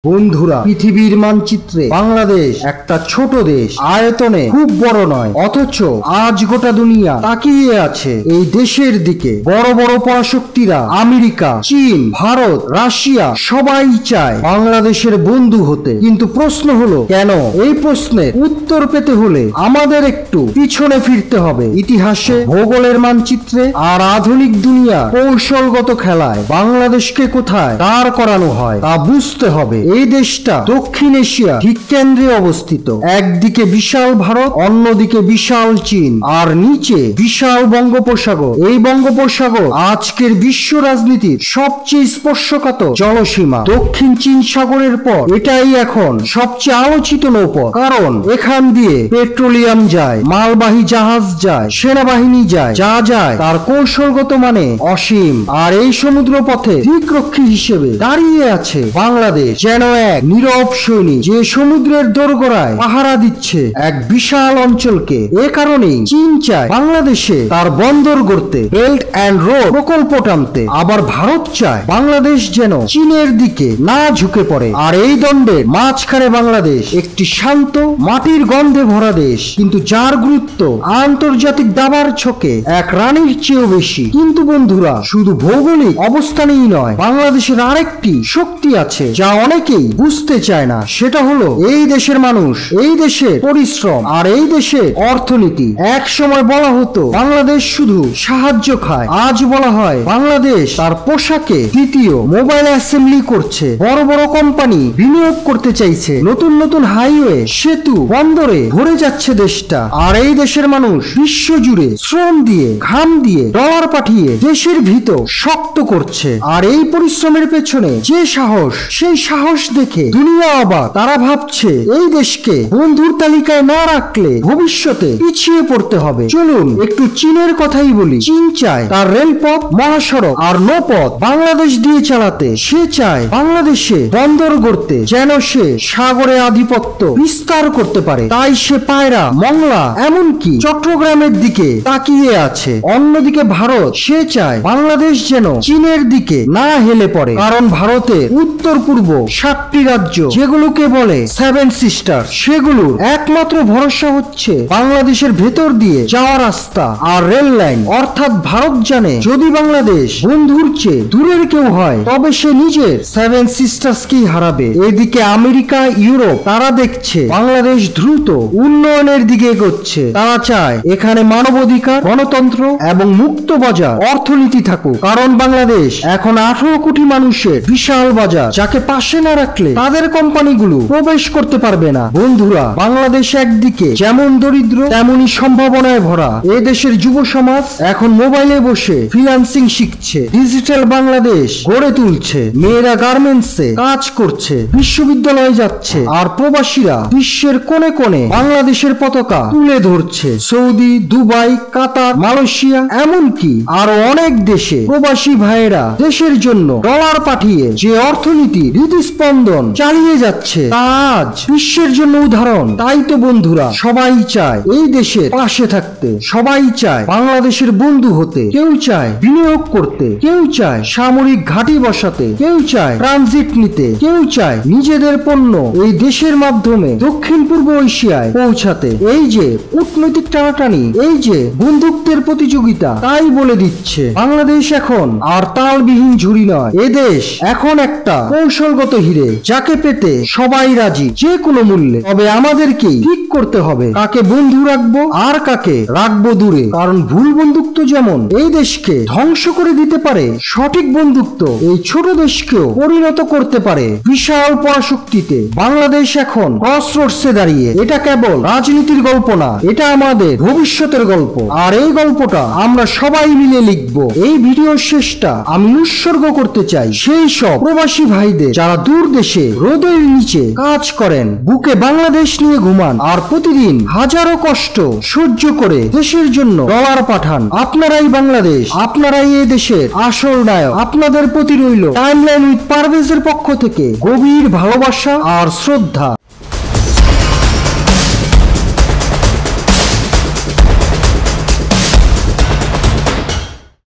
বন্ধুরা, পৃথিবীর মানচিত্রে বাংলাদেশ একটা ছোট দেশ, আয়তনে খুব বড় নয়, অথচ আজ গোটা দুনিয়া তাকিয়ে আছে এই দেশের দিকে। বড় বড় পরাশক্তিরা আমেরিকা, চীন, ভারত, রাশিয়া সবাই চায় বাংলাদেশের বন্ধু হতে। কিন্তু প্রশ্ন হলো কেন? এই প্রশ্নের উত্তর পেতে হলে আমাদের একটু পিছনে ফিরতে হবে। ইতিহাসে, ভূগোলের মানচিত্রে আর আধুনিক দুনিয়া কৌশলগত খেলায় বাংলাদেশকে কোথায় দাঁড় করানো হয় তা বুঝতে হবে। এই দেশটা দক্ষিণ এশিয়া ঠিক কেন্দ্রে অবস্থিত। একদিকে বিশাল ভারত, অন্যদিকে বিশাল চীন, আর নিচে বিশাল বঙ্গোপসাগর। এই বঙ্গোপসাগর আজকের বিশ্ব রাজনীতির সবচেয়ে স্পর্শকাতর জলসীমা। দক্ষিণ চীন সাগরের পর এটাই এখন সবচেয়ে আলোচিত নৌপথ, কারণ এখান দিয়ে পেট্রোলিয়াম যায়, মালবাহী জাহাজ যায়, সেনাবাহিনী যায়, যা যায় তার কৌশলগত মানে অসীম। আর এই সমুদ্র পথে দিকরক্ষী হিসেবে দাঁড়িয়ে আছে বাংলাদেশ, যেন এক নীরব সৈনিক যে সমুদ্রের দোরগোড়ায় পাহারা দিচ্ছে এক বিশাল অঞ্চলকে। এ কারণেই চীন চায় বাংলাদেশে তার বন্দর গড়তে, বেল্ট অ্যান্ড রোড প্রকল্প টানতে। আবার ভারত চায় বাংলাদেশ যেন চীনের দিকে না ঝুঁকে পড়ে। আর এই দ্বন্দ্বের মাঝখানে বাংলাদেশ একটি শান্ত, মাটির গন্ধে ভরা দেশ, কিন্তু যার গুরুত্ব আন্তর্জাতিক দাবার ছকে এক রানীর চেয়েও বেশি। কিন্তু বন্ধুরা, শুধু ভৌগোলিক অবস্থানেই নয়, বাংলাদেশের আরেকটি শক্তি আছে যা অনেকেই বুঝতে চায় না। সেটা হলো এই দেশের মানুষ, এই দেশের পরিশ্রম আর এই দেশের অর্থনীতি। এক সময় বলা হতো বাংলাদেশ শুধু সাহায্য খায়, আজ বলা হয় বাংলাদেশ তার পোশাকে দ্বিতীয় মোবাইল অ্যাসেম্বলি করছে। বড় বড় কোম্পানি বিনিয়োগ করতে চাইছে, নতুন নতুন হাইওয়ে, সেতু, বন্দরে ভরে যাচ্ছে দেশটা। আর এই দেশের মানুষ বিশ্ব জুড়ে শ্রম দিয়ে, ঘাম দিয়ে, ডলার পাঠিয়ে দেশের ভিতর শক্ত করছে। আর এই পরিশ্রমের পেছনে যে সাহস, সেই সাহস দেখে দুনিয়া অবাক। তারা ভাবছে এই দেশকে বন্ধুর তালিকায় না রাখলে ভবিষ্যতে পিছিয়ে পড়তে হবে। চলুন একটু চীনের কথাই বলি। চীন চায় তার রেলপথ, মহাসড়ক আর নৌপথ বাংলাদেশ দিয়ে চালাতে। সে চায় বাংলাদেশে বন্দর গড়তে, যেন সে সাগরে আধিপত্য বিস্তার করতে পারে। তাই সে পায়রা, মংলা, এমনকি চট্টগ্রামের দিকে তাকিয়ে আছে। অন্যদিকে ভারত, সে চায় বাংলাদেশ যেন চীনের দিকে না হেলে পড়ে, কারণ ভারতের উত্তর পূর্ব 7টি রাজ্য, যেগুলোকে বলে সেভেন সিস্টার, সেগুলোর একমাত্র ভরসা হচ্ছে বাংলাদেশের ভেতর দিয়ে যাওয়া রাস্তা আর রেল লাইন। অর্থাৎ ভারত জানে যদি বাংলাদেশ বন্ধুর চেয়ে দূরের কেউ হয়, তবে সে নিজের সেভেন সিস্টার্সকেই হারাবে। এদিকে আমেরিকা, ইউরোপ তারা দেখছে বাংলাদেশ দ্রুত উন্নয়নের দিকে এগোচ্ছে। তারা চায় এখানে মানবাধিকার, গণতন্ত্র এবং মুক্ত বাজার অর্থনীতি থাকুক, কারণ বাংলাদেশ এখন 18 কোটি মানুষের বিশাল বাজার, যাকে পাশে না রাখলে তাদের কোম্পানিগুলো প্রবেশ করতে পারবে না। বন্ধুরা, বাংলাদেশ একদিকে যেমন দরিদ্র, তেমনি সম্ভাবনায় ভরা। এ দেশের যুব সমাজ এখন মোবাইলে বসে ফ্রিল্যান্সিং শিখছে, ডিজিটাল বাংলাদেশ গড়ে তুলছে। মেয়েরা গার্মেন্টসে কাজ করছে, বিশ্ববিদ্যালয়ে যাচ্ছে, আর প্রবাসীরা বিশ্বের কোণে কোণে বাংলাদেশের পতাকা তুলে ধরছে। সৌদি, দুবাই, কাতার, মালয়েশিয়া, এমনকি আরো অনেক দেশে প্রবাসী ভাইয়েরা দেশের জন্য ডলার পাঠিয়ে যে অর্থনীতি হৃদস্পন্দন চালিয়ে যাচ্ছে, তা আজ বিশ্বের জন্য উদাহরণ। তাই তো বন্ধুরা, সবাই চায় এই দেশের পাশে থাকতে, সবাই চায় বাংলাদেশের বন্ধু হতে। কেউ চায় বিনিয়োগ করতে, কেউ চায় সামরিক ঘাঁটি বসাতে, কেউ চায় ট্রানজিট নিতে, কেউ চায় নিজেদের পণ্য এই দেশের মাধ্যমে দক্ষিণ পূর্ব এশিয়ায় পৌঁছাতে। এই যে কূটনৈতিক টানাটানি, এই যে বন্ধুত্বের প্রতিযোগিতা, তাই বলে দিচ্ছে বাংলাদেশ এখন আর তালবিহীন ঝুড়ি নয়। এ দেশ এখন একটা কৌশলগত হিরে, যাকে পেতে সবাই রাজি যে কোনো মূল্যে। তবে আমাদেরকেই ঠিক করতে হবে কাকে বন্ধু রাখবো আর কাকে রাখবো দূরে, কারণ ভুল বন্ধুত্ব যেমন এই দেশকে ধ্বংস করে দিতে পারে, সঠিক বন্ধুত্ব এই ছোট দেশকেও পরিণত করতে পারে বিশাল পরাশক্তিতে। বাংলাদেশ এখন ক্রসরোডসে দাঁড়িয়ে। এটা কেবল রাজনীতির গল্প না, এটা আমাদের ভবিষ্যতের গল্প। আর এই গল্পটা আমরা সবাই মিলে লিখবো। এই ভিডিওর শেষটা আমি উৎসর্গ করতে চাই সেই সব প্রবাসী ভাইদের যারা দূর দেশে রোদের নিচে কাজ করেন, বুকে বাংলাদেশ নিয়ে ঘুমান, আর প্রতিদিন হাজারো কষ্ট সহ্য করে দেশের জন্য ডলার পাঠান। আপনারাই বাংলাদেশ, আপনারাই এই দেশের আসল নায়ক। আপনাদের প্রতি রইল টাইমলাইন উইথ পারভেজের পক্ষ থেকে গভীর ভালোবাসা আর শ্রদ্ধা।